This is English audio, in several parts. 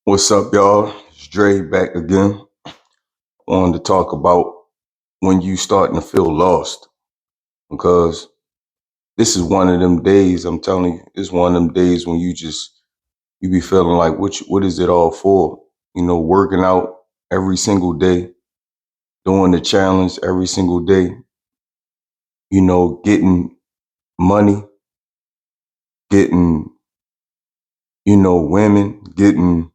What's up, y'all? It's Dre back again. Wanted to talk about when you starting to feel lost because this is one of them days. I'm telling you, it's one of them days when you be feeling like what is it all for? Working out every single day, doing the challenge every single day. Getting money, getting women, getting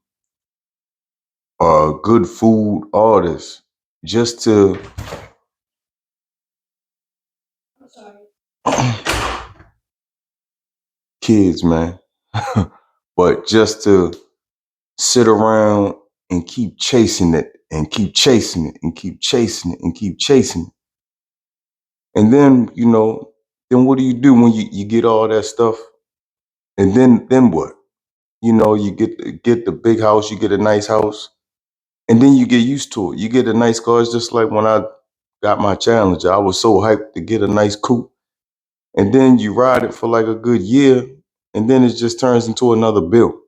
good food, all this just to kids, man. But just to sit around and keep chasing it and keep chasing it and keep chasing it and keep chasing it. And then what do you do when you get all that stuff? And then what? You get the big house, you get a nice house, and then you get used to it. You get a nice car. It's just like when I got my Challenger. I was so hyped to get a nice coupe. And then you ride it for like a good year, and then it just turns into another bill.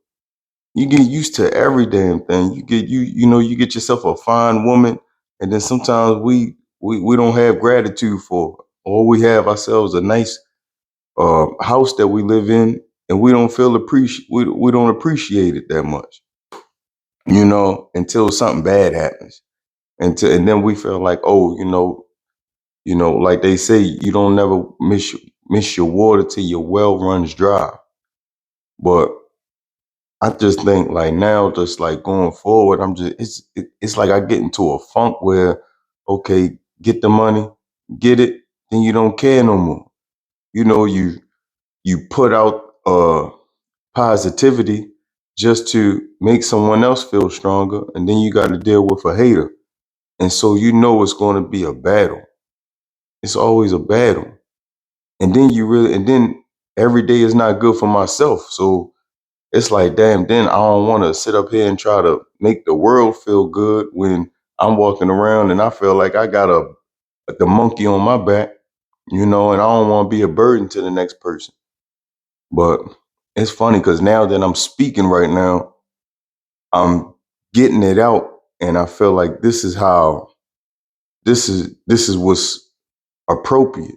You get used to every damn thing. You get yourself a fine woman, and then sometimes we don't have gratitude for her. Or we have ourselves a nice house that we live in, and we don't feel we don't appreciate it that much, until something bad happens. And then we feel like, oh, like they say, you don't never miss your water till your well runs dry. But I just think like now, just like going forward, it's like I get into a funk where, okay, get the money, get it, then you don't care no more. You know, you put out positivity just to make someone else feel stronger, and then you got to deal with a hater, and so it's going to be a battle. It's always a battle, and then every day is not good for myself. So it's like, damn, then I don't want to sit up here and try to make the world feel good when I'm walking around and I feel like I got the monkey on my back, and I don't want to be a burden to the next person. But it's funny because now that I'm speaking right now, I'm getting it out, and I feel like this is what's appropriate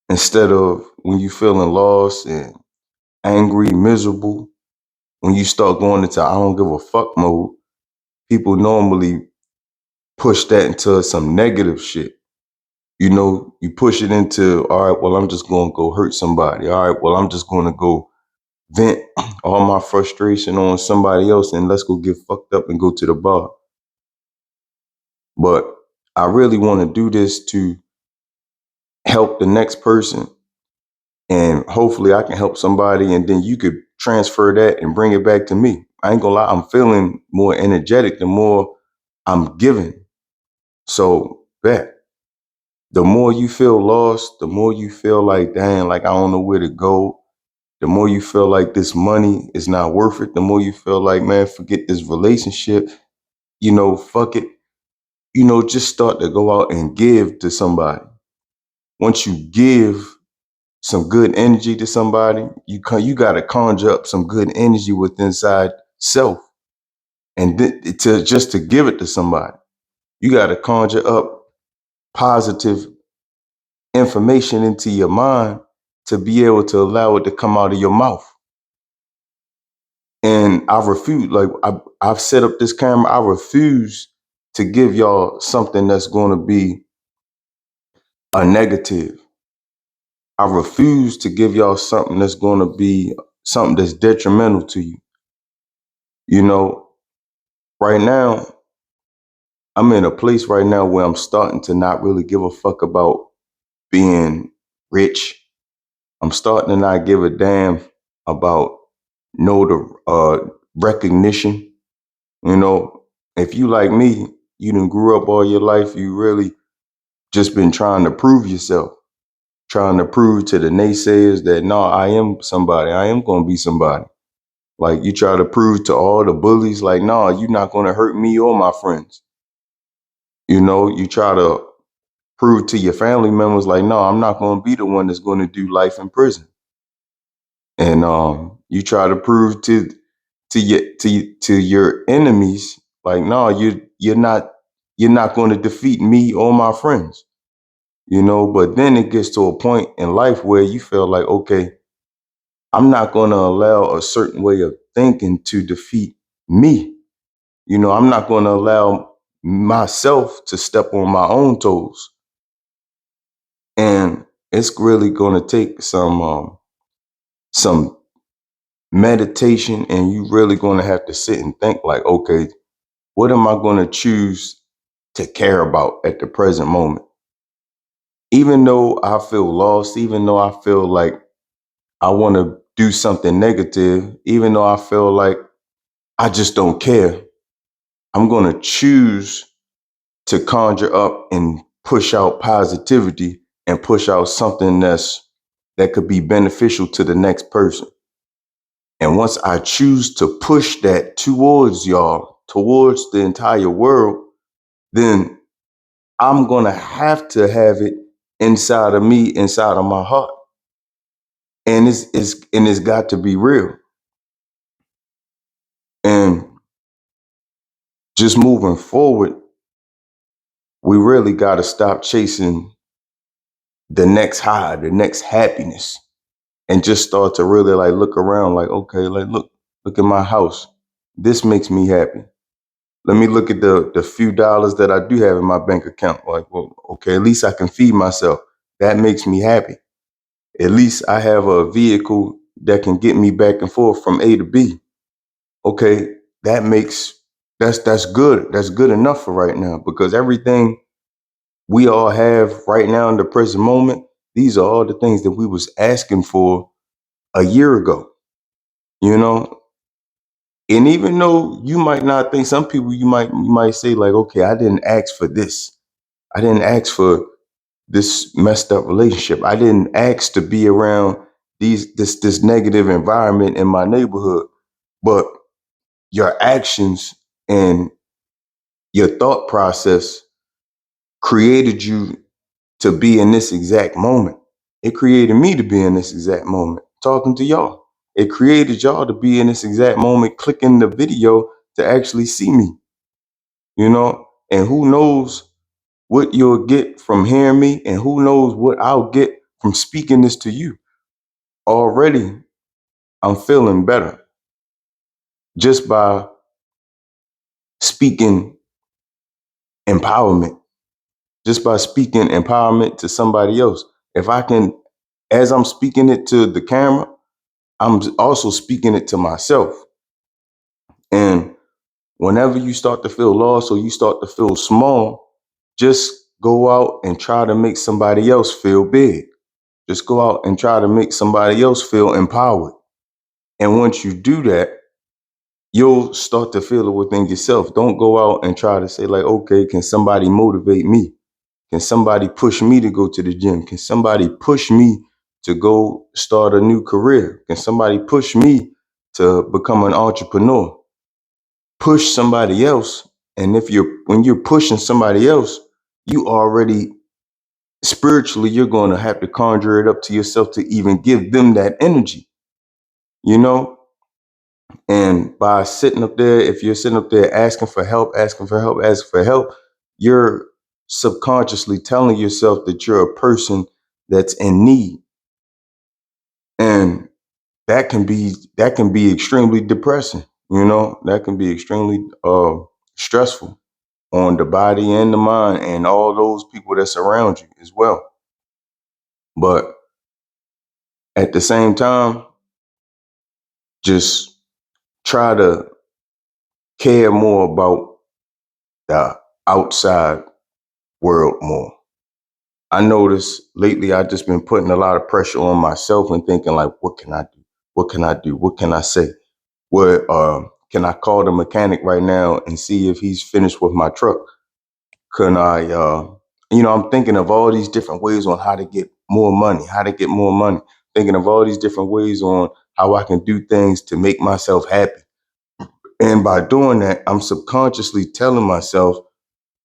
instead of when you feeling lost and angry, miserable. When you start going into I don't give a fuck mode, people normally push that into some negative shit. You push it into, all right, well, I'm just going to go hurt somebody. All right, well, I'm just going to go vent all my frustration on somebody else and let's go get fucked up and go to the bar. But I really want to do this to help the next person, and hopefully I can help somebody, and then you could transfer that and bring it back to me. I ain't gonna lie, I'm feeling more energetic the more I'm giving. So bet the more you feel lost, the more you feel like, dang, like I don't know where to go. The more you feel like this money is not worth it, the more you feel like, man, forget this relationship, fuck it. Just start to go out and give to somebody. Once you give some good energy to somebody, you got to conjure up some good energy within inside self, and to just to give it to somebody, you got to conjure up positive information into your mind to be able to allow it to come out of your mouth. And I refuse, like I've set up this camera. I refuse to give y'all something that's going to be a negative. I refuse to give y'all something that's going to be something that's detrimental to you. You know, right now, I'm in a place right now where I'm starting to not really give a fuck about being rich. I'm starting to not give a damn about the recognition. You know, if you like me, you done grew up all your life, you really just been trying to prove yourself, trying to prove to the naysayers that no, I am somebody. I am gonna be somebody. Like you try to prove to all the bullies, like, no, you're not gonna hurt me or my friends. You try to prove to your family members, like, no, I'm not gonna be the one that's gonna do life in prison. And you try to prove to your enemies, like, no, you're not going to defeat me or my friends, but then it gets to a point in life where you feel like, okay, I'm not going to allow a certain way of thinking to defeat me. I'm not going to allow myself to step on my own toes. And it's really going to take some meditation, and you really going to have to sit and think like, okay, what am I going to choose to care about at the present moment? Even though I feel lost, even though I feel like I want to do something negative, even though I feel like I just don't care, I'm going to choose to conjure up and push out positivity and push out something that could be beneficial to the next person. And once I choose to push that towards y'all, towards the entire world, then I'm going to have it inside of me, inside of my heart. And it's got to be real. And just moving forward, we really got to stop chasing the next high, the next happiness, and just start to really like look around like, okay, like look at my house. This makes me happy. Let me look at the few dollars that I do have in my bank account. Like, well, okay, at least I can feed myself. That makes me happy. At least I have a vehicle that can get me back and forth from A to B. Okay, that's good. That's good enough for right now, because everything we all have right now in the present moment, these are all the things that we was asking for a year ago, you know? And even though you might not think, some people you might say like, okay, I didn't ask for this. I didn't ask for this messed up relationship. I didn't ask to be around this negative environment in my neighborhood. But your actions and your thought process created you to be in this exact moment. It created me to be in this exact moment, talking to y'all. It created y'all to be in this exact moment, clicking the video to actually see me, And who knows what you'll get from hearing me, and who knows what I'll get from speaking this to you. Already, I'm feeling better just by speaking empowerment, just by speaking empowerment to somebody else. If I can, as I'm speaking it to the camera, I'm also speaking it to myself. And whenever you start to feel lost or you start to feel small, just go out and try to make somebody else feel big. Just go out and try to make somebody else feel empowered. And once you do that, you'll start to feel it within yourself. Don't go out and try to say like, okay, can somebody motivate me? Can somebody push me to go to the gym? Can somebody push me to go start a new career? Can somebody push me to become an entrepreneur? Push somebody else. And when you're pushing somebody else, you already spiritually, you're going to have to conjure it up to yourself to even give them that energy, you know? And by sitting up there, if you're sitting up there asking for help, asking for help, asking for help, you're subconsciously telling yourself that you're a person that's in need. And that can be extremely depressing, that can be extremely stressful on the body and the mind and all those people that surround you as well. But at the same time, just try to care more about the outside world more. I notice lately I just been putting a lot of pressure on myself and thinking like, what can I do? What can I do? What can I say? Where can I call the mechanic right now and see if he's finished with my truck? Can I I'm thinking of all these different ways on how to get more money, thinking of all these different ways on how I can do things to make myself happy. And by doing that, I'm subconsciously telling myself,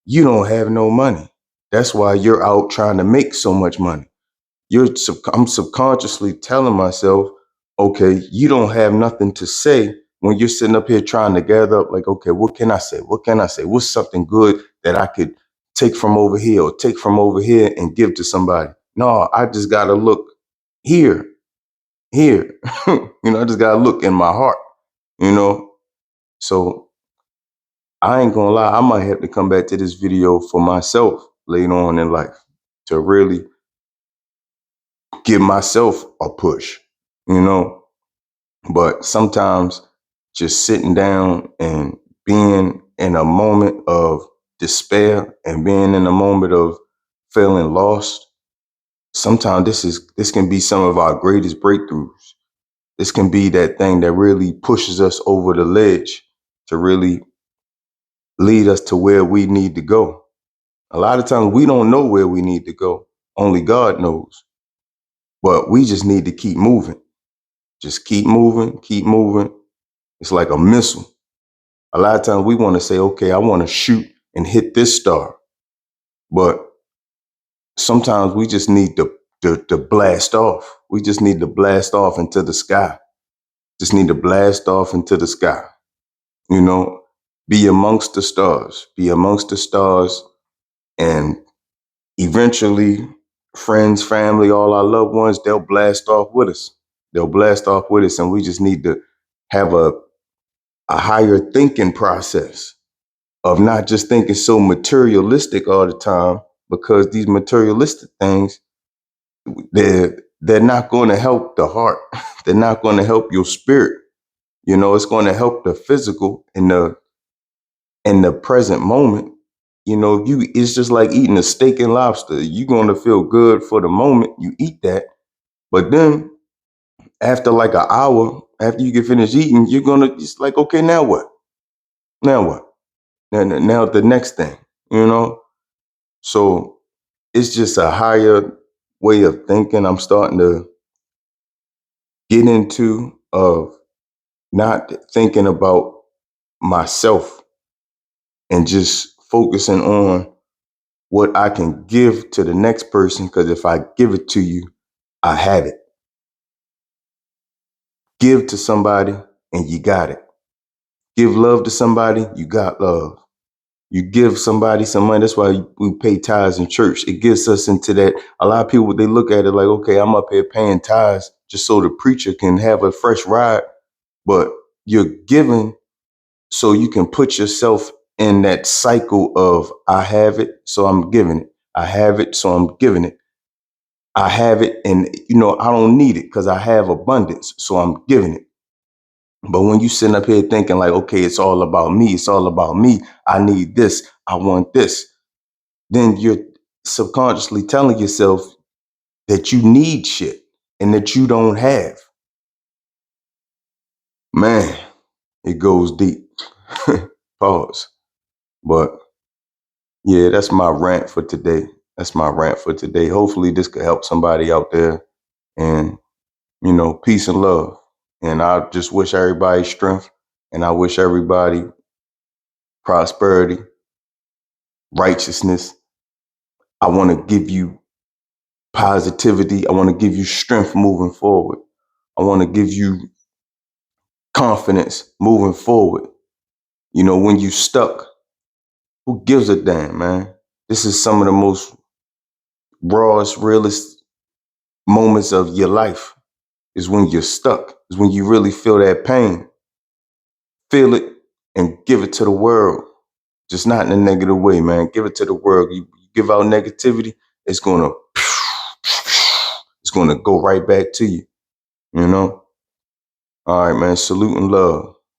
you don't have no money. That's why you're out trying to make so much money. I'm subconsciously telling myself, okay, you don't have nothing to say. when you're sitting up here trying to gather up, like, okay, what can I say? What can I say? What's something good that I could take from over here or take from over here and give to somebody? No, I just got to look here, here. I just got to look in my heart, you know? So I ain't gonna lie, I might have to come back to this video for myself later on in life to really give myself a push, you know? But sometimes just sitting down and being in a moment of despair and being in a moment of feeling lost, sometimes this can be some of our greatest breakthroughs. This can be that thing that really pushes us over the ledge to really lead us to where we need to go. A lot of times we don't know where we need to go. Only God knows. But we just need to keep moving. Just keep moving, keep moving. It's like a missile. A lot of times we want to say, okay, I want to shoot and hit this star. But sometimes we just need to blast off. We just need to blast off into the sky. Just need to blast off into the sky. You know, be amongst the stars. Be amongst the stars. And eventually, friends, family, all our loved ones, they'll blast off with us. They'll blast off with us. And we just need to have a higher thinking process of not just thinking so materialistic all the time, because these materialistic things, they're not going to help the heart. They're not going to help your spirit. It's going to help the physical in the present moment. It's just like eating a steak and lobster. You're going to feel good for the moment you eat that, but then after like an hour, after you get finished eating, you're gonna just like, okay, now what? Now what? Now the next thing, you know. So it's just a higher way of thinking I'm starting to get into, of not thinking about myself and just focusing on what I can give to the next person. Because if I give it to you, I have it. Give to somebody and you got it. Give love to somebody, you got love. You give somebody some money. That's why we pay tithes in church. It gets us into that. A lot of people, they look at it like, okay, I'm up here paying tithes just so the preacher can have a fresh ride. But you're giving so you can put yourself in that cycle of, I have it, so I'm giving it. I have it, so I'm giving it. I have it, and I don't need it because I have abundance, so I'm giving it. But when you sitting up here thinking like, okay, it's all about me, it's all about me, I need this, I want this, then you're subconsciously telling yourself that you need shit and that you don't have. Man, it goes deep. Pause. But yeah, that's my rant for today. That's my rant for today. Hopefully this could help somebody out there, and, peace and love. And I just wish everybody strength, and I wish everybody prosperity, righteousness. I want to give you positivity. I want to give you strength moving forward. I want to give you confidence moving forward. When you stuck, who gives a damn, man? This is some of the most rawest, realest moments of your life, is when you're stuck, is when you really feel that pain. Feel it and give it to the world. Just not in a negative way, man. Give it to the world. You give out negativity, it's gonna go right back to you. All right, man. Salute and love.